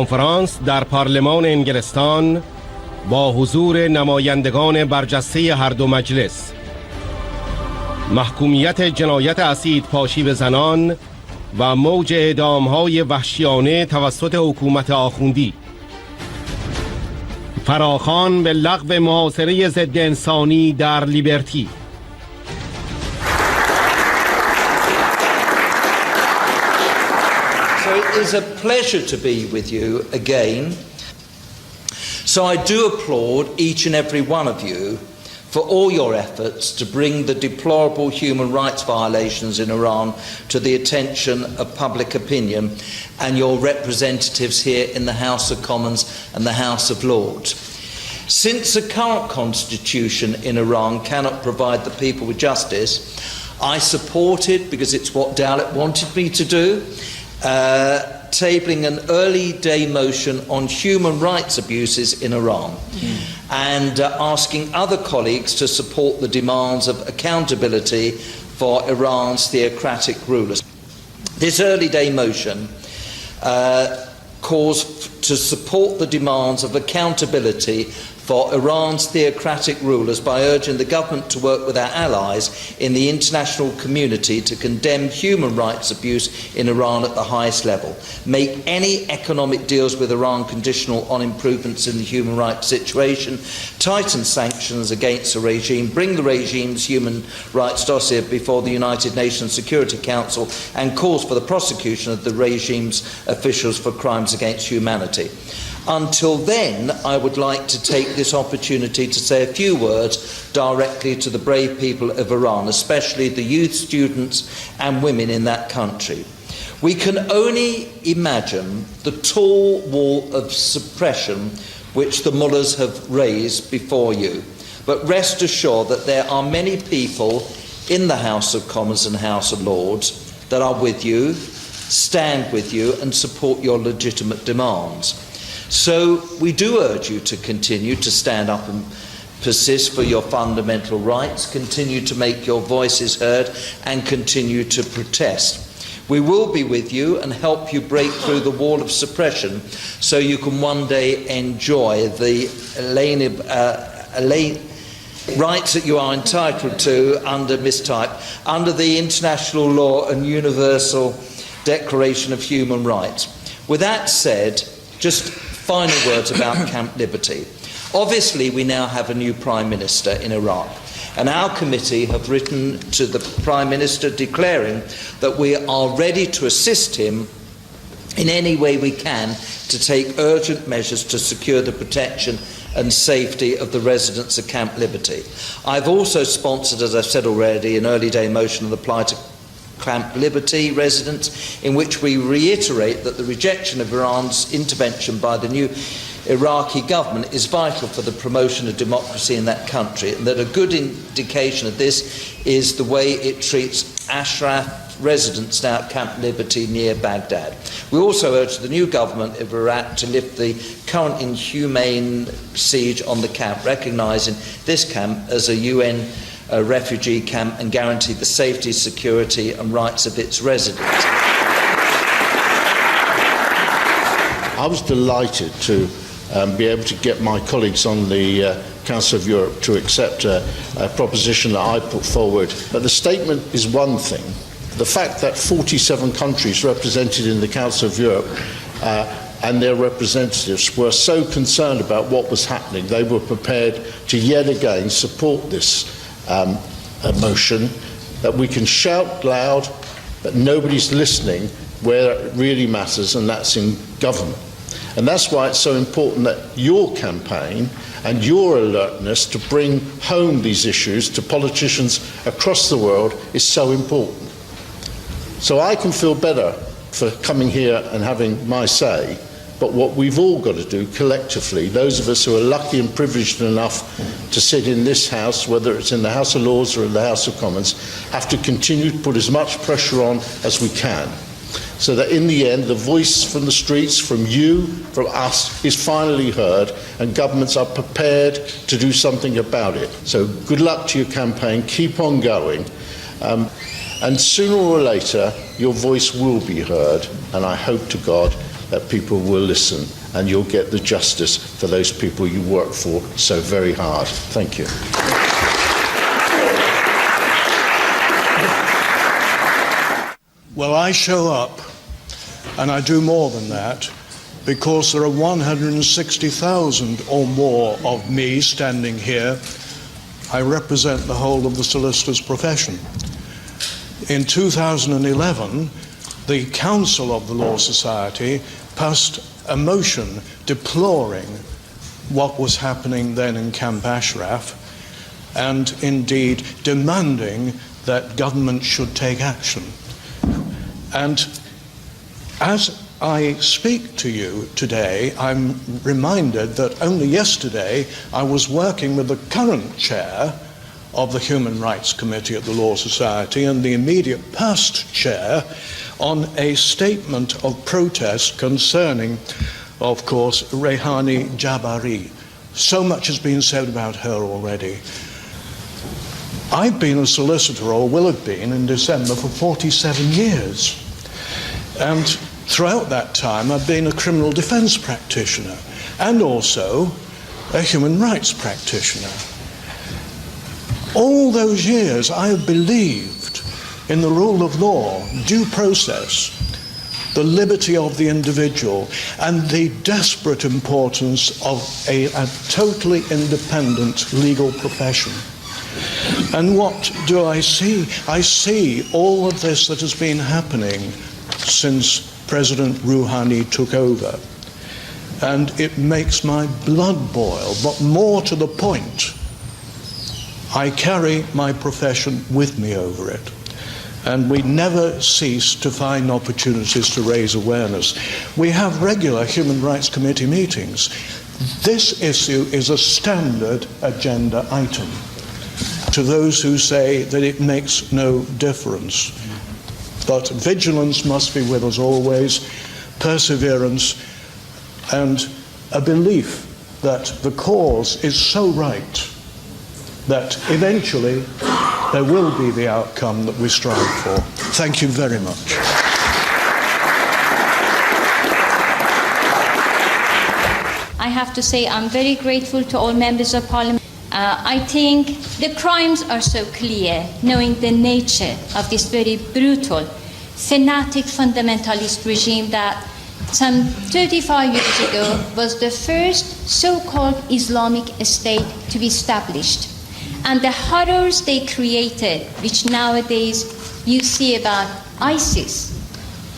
کنفرانس در پارلمان انگلستان با حضور نمایندگان برجسته هر دو مجلس. محکومیت جنایت اسید پاشی به زنان و موج اعدام‌های وحشیانه توسط حکومت آخوندی. فراخوان به لغو محاصره ضد انسانی در لیبرتی. So it is a pleasure to be with you again. So I do applaud each and every one of you for all your efforts to bring the deplorable human rights violations in Iran to the attention of public opinion and your representatives here in the House of Commons and the House of Lords. Since the current constitution in Iran cannot provide the people with justice, I support it because it's what Dowlett wanted me to do, tabling an early day motion on human rights abuses in Iran and asking other colleagues to support the demands of accountability for Iran's theocratic rulers. This early day motion calls to support the demands of accountability for Iran's theocratic rulers by urging the government to work with our allies in the international community to condemn human rights abuse in Iran at the highest level, make any economic deals with Iran conditional on improvements in the human rights situation, tighten sanctions against the regime, bring the regime's human rights dossier before the United Nations Security Council and calls for the prosecution of the regime's officials for crimes against humanity. Until then, I would like to take this opportunity to say a few words directly to the brave people of Iran, especially the youth, students and women in that country. We can only imagine the tall wall of suppression which the mullahs have raised before you. But rest assured that there are many people in the House of Commons and House of Lords that are with you, stand with you and support your legitimate demands. So we do urge you to continue to stand up and persist for your fundamental rights, continue to make your voices heard and continue to protest. We will be with you and help you break through the wall of suppression so you can one day enjoy the rights that you are entitled to under the international law and universal Declaration of Human Rights. With that said, just final words about Camp Liberty. Obviously, we now have a new Prime Minister in Iraq, and our committee have written to the Prime Minister declaring that we are ready to assist him in any way we can to take urgent measures to secure the protection and safety of the residents of Camp Liberty. I've also sponsored, as I've said already, an early day motion of the apply to Camp Liberty residents, in which we reiterate that the rejection of Iran's intervention by the new Iraqi government is vital for the promotion of democracy in that country, and that a good indication of this is the way it treats Ashraf residents now at Camp Liberty near Baghdad. We also urge the new government of Iraq to lift the current inhumane siege on the camp, recognising this camp as a UN refugee camp and guarantee the safety, security and rights of its residents. I was delighted to be able to get my colleagues on the Council of Europe to accept a proposition that I put forward. But the statement is one thing. The fact that 47 countries represented in the Council of Europe and their representatives were so concerned about what was happening, they were prepared to yet again support this motion, that we can shout loud, but nobody's listening where it really matters, and that's in government. And that's why it's so important that your campaign and your alertness to bring home these issues to politicians across the world is so important. So I can feel better for coming here and having my say, but what we've all got to do collectively, those of us who are lucky and privileged enough to sit in this House, whether it's in the House of Lords or in the House of Commons, have to continue to put as much pressure on as we can, so that in the end the voice from the streets, from you, from us, is finally heard and governments are prepared to do something about it. So good luck to your campaign, keep on going, and sooner or later your voice will be heard, and I hope to God that people will listen and you'll get the justice for those people you work for so very hard. Thank you. Well, I show up, and I do more than that, because there are 160,000 or more of me standing here. I represent the whole of the solicitor's profession. In 2011, the Council of the Law Society passed a motion deploring what was happening then in Camp Ashraf, and indeed demanding that government should take action. And as I speak to you today, I'm reminded that only yesterday I was working with the current chair of the Human Rights Committee at the Law Society and the immediate past chair on a statement of protest concerning, of course, Rehani Jabari. So much has been said about her already. I've been a solicitor, or will have been in December, for 47 years. And throughout that time, I've been a criminal defence practitioner and also a human rights practitioner. All those years, I have believed in the rule of law, due process, the liberty of the individual, and the desperate importance of a totally independent legal profession. And what do I see? I see all of this that has been happening since President Rouhani took over. And it makes my blood boil, but more to the point, I carry my profession with me over it. And we never cease to find opportunities to raise awareness. We have regular Human Rights Committee meetings. This issue is a standard agenda item. To those who say that it makes no difference. But vigilance must be with us always, perseverance, and a belief that the cause is so right that eventually there will be the outcome that we strive for. Thank you very much. I have to say I'm very grateful to all members of Parliament. I think the crimes are so clear, knowing the nature of this very brutal, fanatic fundamentalist regime that some 35 years ago was the first so-called Islamic state to be established. And the horrors they created, which nowadays you see about ISIS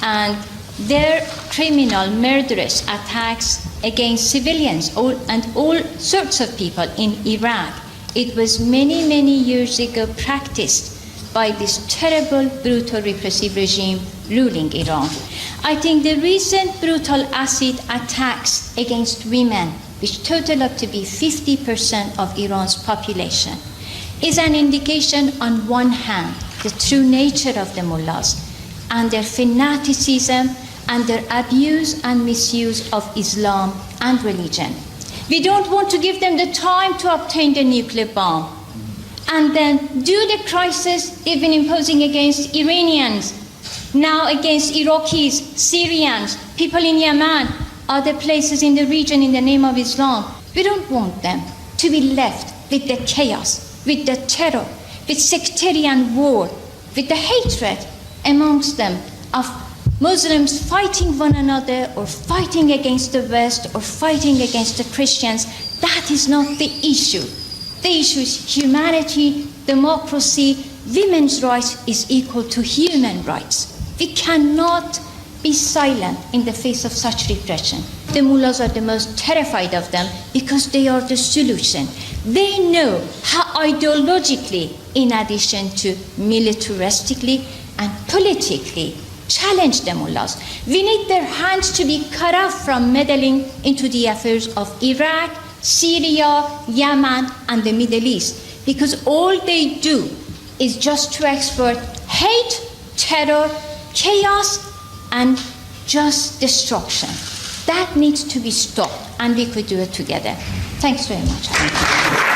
and their criminal, murderous attacks against civilians and all sorts of people in Iraq. It was many, many years ago practiced by this terrible, brutal, repressive regime ruling Iran. I think the recent brutal acid attacks against women, which total up to be 50% of Iran's population, is an indication on one hand the true nature of the mullahs and their fanaticism and their abuse and misuse of Islam and religion. We don't want to give them the time to obtain the nuclear bomb and then do the crisis they've been imposing against Iranians, now against Iraqis, Syrians, people in Yemen, other places in the region in the name of Islam. We don't want them to be left with the chaos, with the terror, with sectarian war, with the hatred amongst them of Muslims fighting one another or fighting against the West or fighting against the Christians. That is not the issue. The issue is humanity, democracy, women's rights is equal to human rights. We cannot be silent in the face of such repression. The mullahs are the most terrified of them because they are the solution. They know how ideologically, in addition to militaristically and politically, challenge the mullahs. We need their hands to be cut off from meddling into the affairs of Iraq, Syria, Yemen, and the Middle East, because all they do is just to export hate, terror, chaos, and just destruction. That needs to be stopped, and we could do it together. Thanks very much.